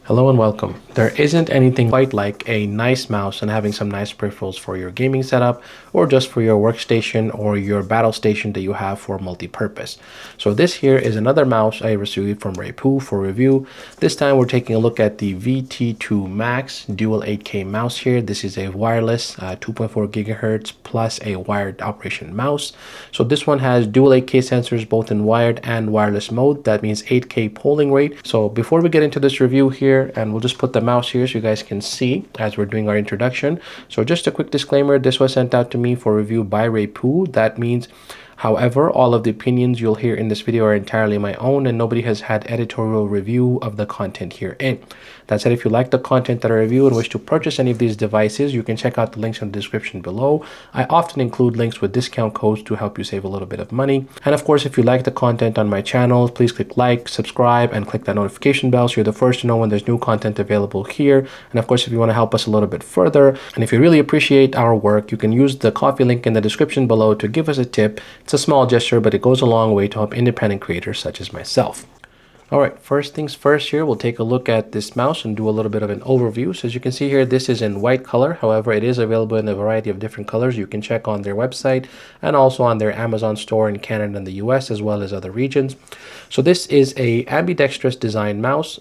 Hello and welcome. There isn't anything quite like a nice mouse and having some nice peripherals for your gaming setup or just for your workstation or your battle station that you have for multi-purpose. So this here is another mouse I received from Rapoo for review. This time we're taking a look at the VT2 Max dual 8K mouse here. This is a wireless 2.4 gigahertz plus a wired operation mouse. So this one has dual 8K sensors both in wired and wireless mode. That means 8K polling rate. So before we get into this review here, and we'll just put the mouse here so you guys can see as we're doing our introduction. So just a quick disclaimer, this was sent out to me for review by Rapoo. That means, however, all of the opinions you'll hear in this video are entirely my own and nobody has had editorial review of the content herein. That said, if you like the content that I review and wish to purchase any of these devices, you can check out the links in the description below. I often include links with discount codes to help you save a little bit of money. And of course, if you like the content on my channel, please click like, subscribe, and click that notification bell so you're the first to know when there's new content available here. And of course, if you want to help us a little bit further, and if you really appreciate our work, you can use the coffee link in the description below to give us a tip. It's a small gesture, but it goes a long way to help independent creators such as myself. All right, first things first here, we'll take a look at this mouse and do a little bit of an overview. So as you can see here, this is in white color. However, it is available in a variety of different colors. You can check on their website and also on their Amazon store in Canada and the US, as well as other regions. So this is a ambidextrous design mouse,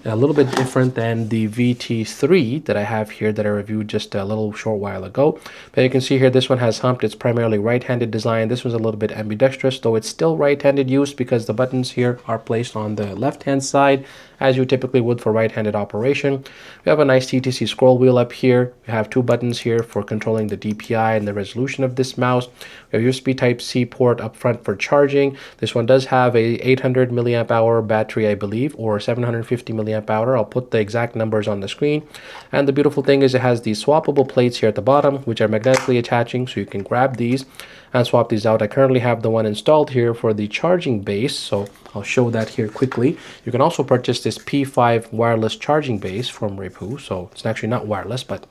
a little bit different than the VT3 that I have here that I reviewed just a little short while ago. But you can see here, this one has humped. It's primarily right-handed design. This one's a little bit ambidextrous, though it's still right-handed use because the buttons here are placed on the left-hand side as you typically would for right-handed operation. We have a nice TTC scroll wheel up here. We have two buttons here for controlling the DPI and the resolution of this mouse. We have USB Type-C port up front for charging. This one does have a 800 milliamp hour battery, I believe, or 750 milliamp hour. I'll put the exact numbers on the screen. And the beautiful thing is it has these swappable plates here at the bottom, which are magnetically attaching, so you can grab these and swap these out. I currently have the one installed here for the charging base, so I'll show that here quickly. You can also purchase this P5 wireless charging base from Rapoo, so it's actually not wireless, but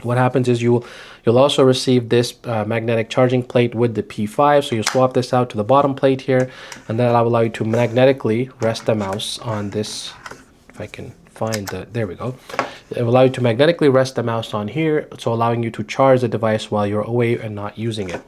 what happens is you'll also receive this magnetic charging plate with the P5, so you swap this out to the bottom plate here, and that will allow you to magnetically rest the mouse on this, if I can find the, there we go. It will allow you to magnetically rest the mouse on here, so allowing you to charge the device while you're away and not using it.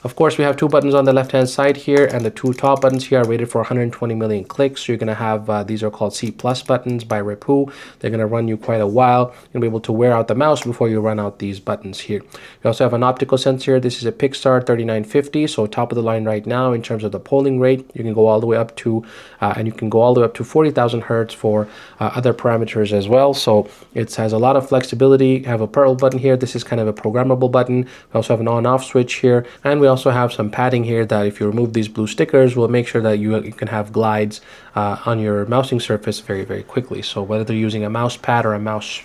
Of course, we have two buttons on the left-hand side here, and the two top buttons here are rated for 120 million clicks. So you're going to have, these are called C+ buttons by Rapoo. They're going to run you quite a while. You'll be able to wear out the mouse before you run out these buttons here. We also have an optical sensor. This is a Pixar 3950, so top of the line right now in terms of the polling rate. You can go all the way up to, and you can go all the way up to 40,000 hertz for other parameters as well. So it has a lot of flexibility. You have a purple button here. This is kind of a programmable button. We also have an on-off switch here, and we also have some padding here that if you remove these blue stickers will make sure that you can have glides on your mousing surface very, very quickly. So whether they're using a mouse pad or a mouse,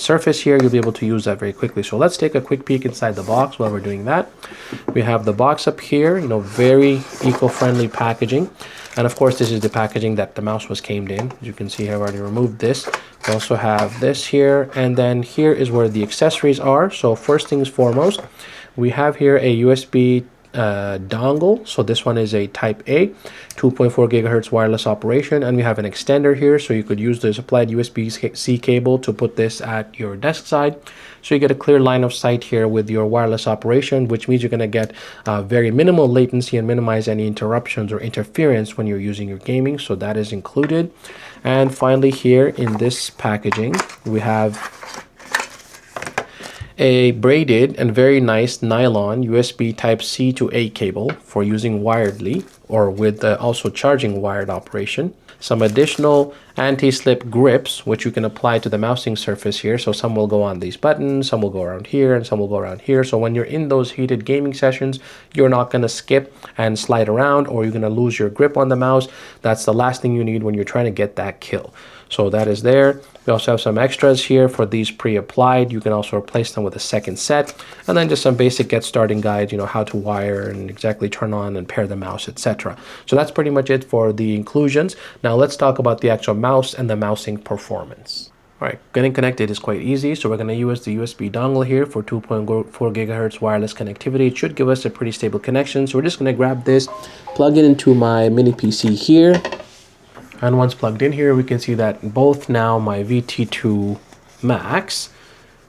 surface here, you'll be able to use that very quickly. So let's take a quick peek inside the box while we're doing that. We have the box up here, very eco-friendly packaging. And of course, this is the packaging that the mouse came in. As you can see, I've already removed this. We also have this here, and then here is where the accessories are. So first things foremost, we have here a USB dongle. So this one is a Type A, 2.4 gigahertz wireless operation, and we have an extender here, so you could use the supplied USB-C cable to put this at your desk side. So you get a clear line of sight here with your wireless operation, which means you're going to get very minimal latency and minimize any interruptions or interference when you're using your gaming. So that is included. And finally, here in this packaging, we have a braided and very nice nylon USB Type-C to A cable for using wiredly or with also charging wired operation. Some additional anti-slip grips, which you can apply to the mousing surface here. So some will go on these buttons, some will go around here, and some will go around here. So when you're in those heated gaming sessions, you're not going to skip and slide around, or you're going to lose your grip on the mouse. That's the last thing you need when you're trying to get that kill. So that is there. We also have some extras here for these pre-applied. You can also replace them with a second set. And then just some basic get starting guides, how to wire and exactly turn on and pair the mouse, etc. So that's pretty much it for the inclusions. Now let's talk about the actual mouse and the mousing performance. All right, getting connected is quite easy. So we're going to use the USB dongle here for 2.4 gigahertz wireless connectivity. It should give us a pretty stable connection. So we're just going to grab this, plug it into my mini PC here. And once plugged in here, we can see that both now my VT2 Max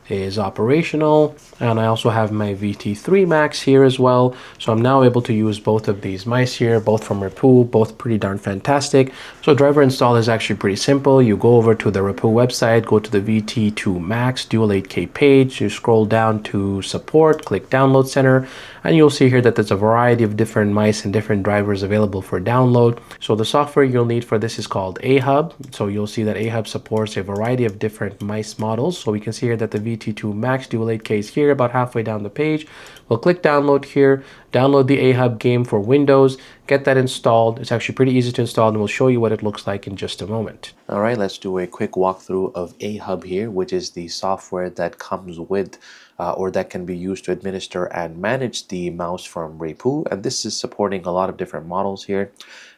is operational, and I also have my VT3 Max here as well. So I'm now able to use both of these mice here, both from Rapoo, both pretty darn fantastic. So driver install is actually pretty simple. You go over to the Rapoo website, go to the VT2 Max Dual 8K page, you scroll down to support, click download center, and you'll see here that there's a variety of different mice and different drivers available for download. So the software you'll need for this is called AHub. So you'll see that AHub supports a variety of different mice models. So we can see here that the VT2 Max Dual 8K is here about halfway down the page. We'll click download here, download the AHub game for Windows, get that installed. It's actually pretty easy to install, and we'll show you what it looks like in just a moment. All right, let's do a quick walkthrough of AHub here, which is the software that comes with or that can be used to administer and manage the mouse from Rapoo. And this is supporting a lot of different models here.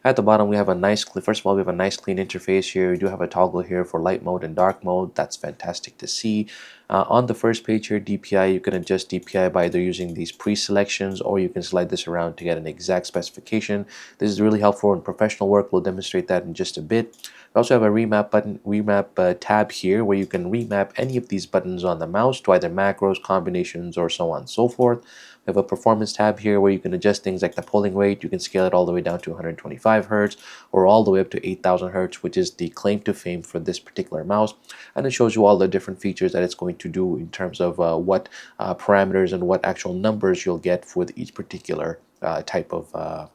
At the bottom, we have a nice, first of all, we have a nice clean interface here. We do have a toggle here for light mode and dark mode. That's fantastic to see. On the first page here, DPI, you can adjust DPI by either using these pre-selections, or you can slide this around to get an exact specification. This is really helpful in professional work. We'll demonstrate that in just a bit. We also have a remap button, tab here, where you can remap any of these buttons on the mouse to either macros, combinations, or so on and so forth. We have a performance tab here where you can adjust things like the polling rate. You can scale it all the way down to 125 Hertz or all the way up to 8,000 Hertz, which is the claim to fame for this particular mouse. And it shows you all the different features that it's going to do in terms of what parameters and what actual numbers you'll get with each particular type of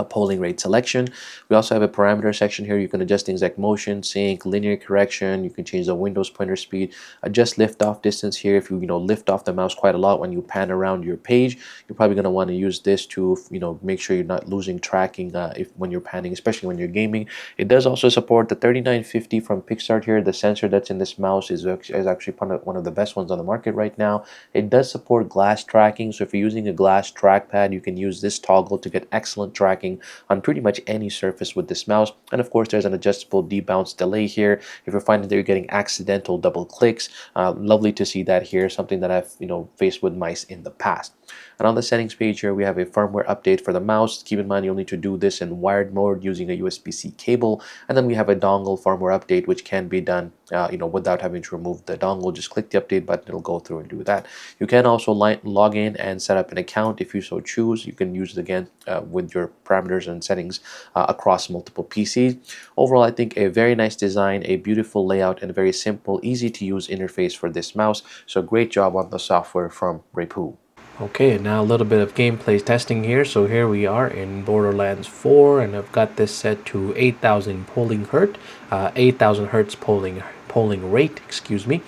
polling rate selection. We also have a parameter section here. You can adjust things like motion, sync, linear correction. You can change the Windows pointer speed, adjust lift off distance here. If you lift off the mouse quite a lot when you pan around your page, you're probably going to want to use this to make sure you're not losing tracking when you're panning, especially when you're gaming. It does also support the 3950 from Pixart here. The sensor that's in this mouse is actually one of the best ones on the market right now. It does support glass tracking, so if you're using a glass trackpad, you can use this toggle to get excellent tracking on pretty much any surface with this mouse. And of course, there's an adjustable debounce delay here if you're finding that you're getting accidental double clicks. Lovely to see that here, something that I've faced with mice in the past. And on the settings page here, we have a firmware update for the mouse. Keep in mind, you'll need to do this in wired mode using a USB-C cable. And then we have a dongle firmware update, which can be done without having to remove the dongle. Just click the update button, it'll go through and do that. You can also log in and set up an account if you so choose. You can use it again with your parameters and settings across multiple PCs. Overall, I think a very nice design, a beautiful layout, and a very simple, easy to use interface for this mouse. So great job on the software from Rapoo. Okay, now a little bit of gameplay testing here. So here we are in Borderlands 4, and I've got this set to 8,000 polling hertz polling rate, excuse me.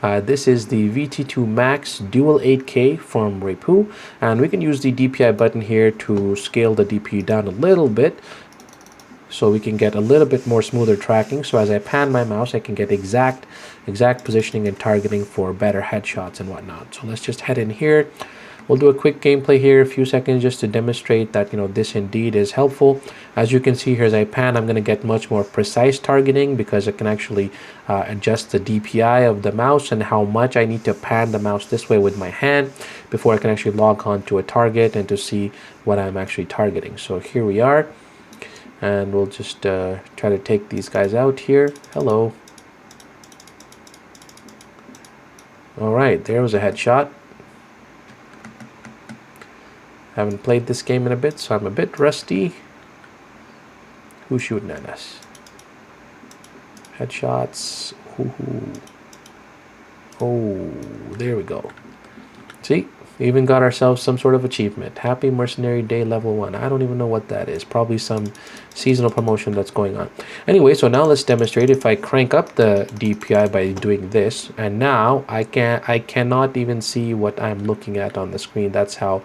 This is the VT2 Max Dual 8K from Rapoo, and we can use the DPI button here to scale the DPI down a little bit, so we can get a little bit more smoother tracking. So as I pan my mouse, I can get exact positioning and targeting for better headshots and whatnot. So let's just head in here. We'll do a quick gameplay here, a few seconds, just to demonstrate that this indeed is helpful. As you can see here, as I pan, I'm going to get much more precise targeting because I can actually adjust the DPI of the mouse and how much I need to pan the mouse this way with my hand before I can actually log on to a target and to see what I'm actually targeting. So here we are, and we'll just try to take these guys out here. Hello. All right, there was a headshot. Haven't played this game in a bit, so I'm a bit rusty. Who's shooting at us? Headshots. Ooh. Oh, there we go. See, we even got ourselves some sort of achievement. Happy Mercenary Day level 1. I don't even know what that is. Probably some seasonal promotion that's going on. Anyway, so now let's demonstrate. If I crank up the DPI by doing this, and now I cannot even see what I'm looking at on the screen. That's how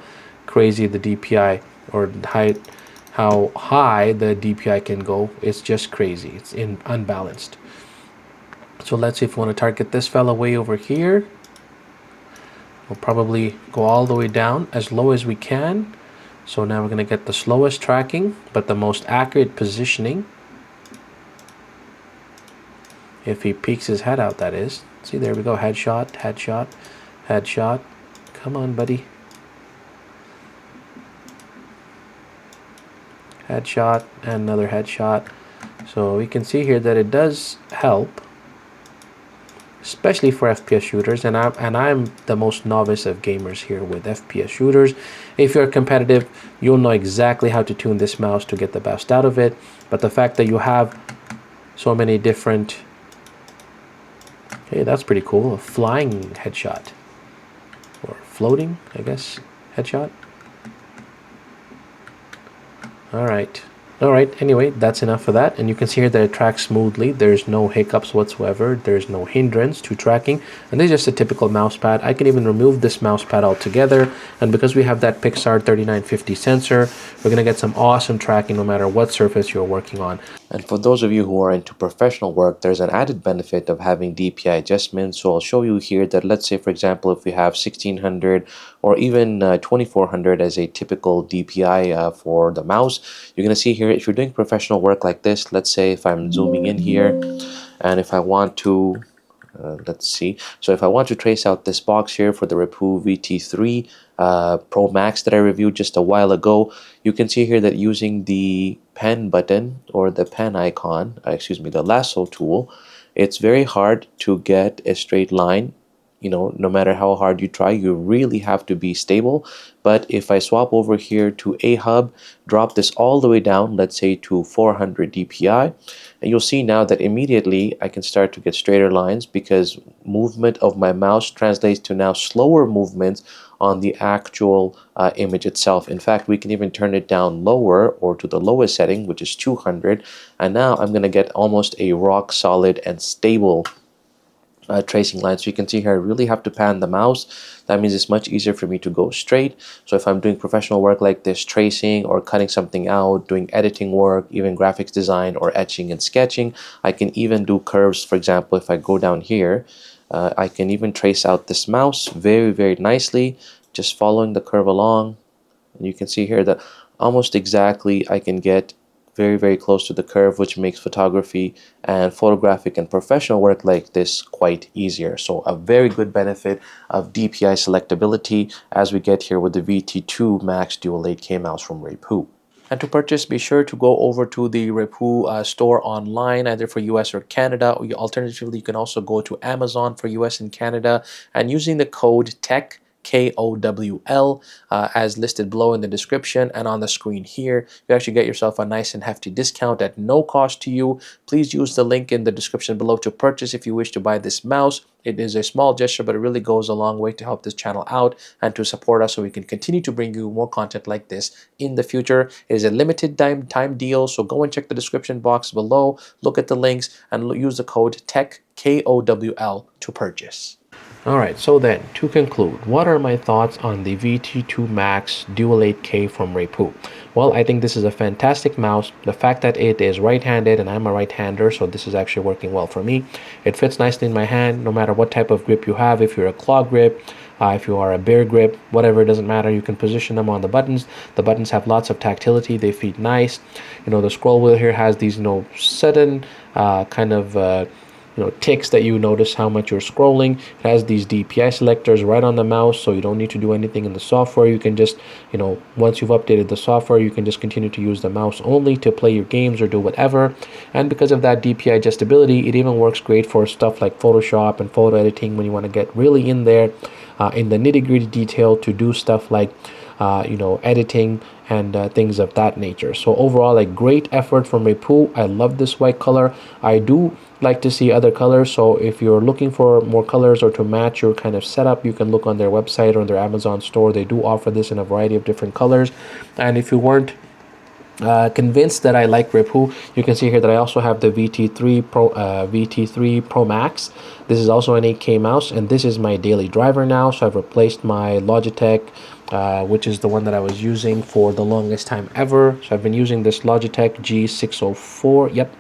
crazy the DPI, or how high the DPI can go. It's just crazy. It's unbalanced. So let's see if we want to target this fella way over here. We'll probably go all the way down as low as we can. So now we're going to get the slowest tracking, but the most accurate positioning. If he peeks his head out, that is. See, there we go. Headshot, headshot, headshot. Come on, buddy. Headshot and another headshot. So we can see here that it does help, especially for FPS shooters, and I'm the most novice of gamers here with FPS shooters. If you're competitive, you'll know exactly how to tune this mouse to get the best out of it. But the fact that you have so many different, hey, that's pretty cool, a flying headshot, or floating, I guess, headshot. All right, anyway, that's enough for that. And you can see here that it tracks smoothly. There's no hiccups whatsoever. There's no hindrance to tracking. And this is just a typical mouse pad. I can even remove this mouse pad altogether. And because we have that Pixar 3950 sensor, we're going to get some awesome tracking no matter what surface you're working on. And for those of you who are into professional work, there's an added benefit of having DPI adjustments. So I'll show you here that, let's say, for example, if we have 1600 or even 2400 as a typical DPI for the mouse, you're going to see here, if you're doing professional work like this, let's say if I'm zooming in here, and if I want to, let's see, so if I want to trace out this box here for the Rapoo VT2 Pro Max that I reviewed just a while ago, you can see here that using the pen button or the pen icon, the lasso tool, it's very hard to get a straight line. You know, no matter how hard you try, you really have to be stable. But if I swap over here to a hub, drop this all the way down, let's say to 400 DPI, and you'll see now that immediately I can start to get straighter lines because movement of my mouse translates to now slower movements on the actual image itself. In fact, we can even turn it down lower or to the lowest setting, which is 200, and now I'm going to get almost a rock solid and stable tracing line. So you can see here I really have to pan the mouse. That means it's much easier for me to go straight. So if I'm doing professional work like this, tracing or cutting something out, doing editing work, even graphics design or etching and sketching, I can even do curves. For example, if I go down here, I can even trace out this mouse very, very nicely, just following the curve along. And you can see here that almost exactly I can get very, very close to the curve, which makes photography and photographic and professional work like this quite easier. So a very good benefit of DPI selectability as we get here with the VT2 Max Dual 8K mouse from Rapoo. And to purchase, be sure to go over to the Rapoo store online, either for US or Canada. Or alternatively, you can also go to Amazon for US and Canada, and using the code TECH, KOWL, as listed below in the description and on the screen here, you actually get yourself a nice and hefty discount at no cost to you. Please use the link in the description below to purchase if you wish to buy this mouse. It is a small gesture, but it really goes a long way to help this channel out and to support us so we can continue to bring you more content like this in the future. It is a limited time deal, so go and check the description box below, look at the links, and use the code TECH, KOWL, to purchase. Alright, so then, to conclude, what are my thoughts on the VT2 Max Dual 8K from Rapoo? Well, I think this is a fantastic mouse. The fact that it is right-handed, and I'm a right-hander, so this is actually working well for me. It fits nicely in my hand, no matter what type of grip you have. If you're a claw grip, if you are a bear grip, whatever, it doesn't matter. You can position them on the buttons. The buttons have lots of tactility. They feel nice. You know, the scroll wheel here has these, sudden kind of ticks that you notice how much you're scrolling. It has these DPI selectors right on the mouse, so you don't need to do anything in the software. You can just, once you've updated the software, you can just continue to use the mouse only to play your games or do whatever. And because of that DPI adjustability, it even works great for stuff like Photoshop and photo editing when you want to get really in there in the nitty-gritty detail to do stuff like editing and things of that nature. So overall, a great effort from Rapoo. I love this white color. I do like to see other colors, so if you're looking for more colors or to match your kind of setup, you can look on their website or on their Amazon store. They do offer this in a variety of different colors. And if you weren't convinced that I like Rapoo, you can see here that I also have the VT3 Pro Max. This is also an 8K mouse, and this is my daily driver now. So I've replaced my Logitech, which is the one that I was using for the longest time ever. So I've been using this Logitech G604. Yep,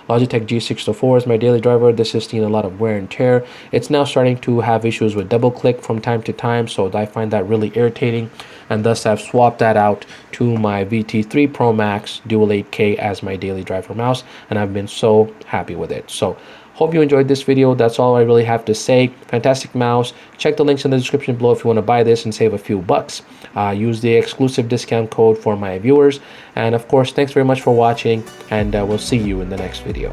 Logitech G604 is my daily driver. This has seen a lot of wear and tear. It's now starting to have issues with double click from time to time, so I find that really irritating, and thus I've swapped that out to my VT3 Pro Max Dual 8K as my daily driver mouse, and I've been so happy with it. So Hope you enjoyed this video. That's all I really have to say. Fantastic mouse. Check the links in the description below if you want to buy this and save a few bucks. Use the exclusive discount code for my viewers. And of course, thanks very much for watching, and we'll see you in the next video.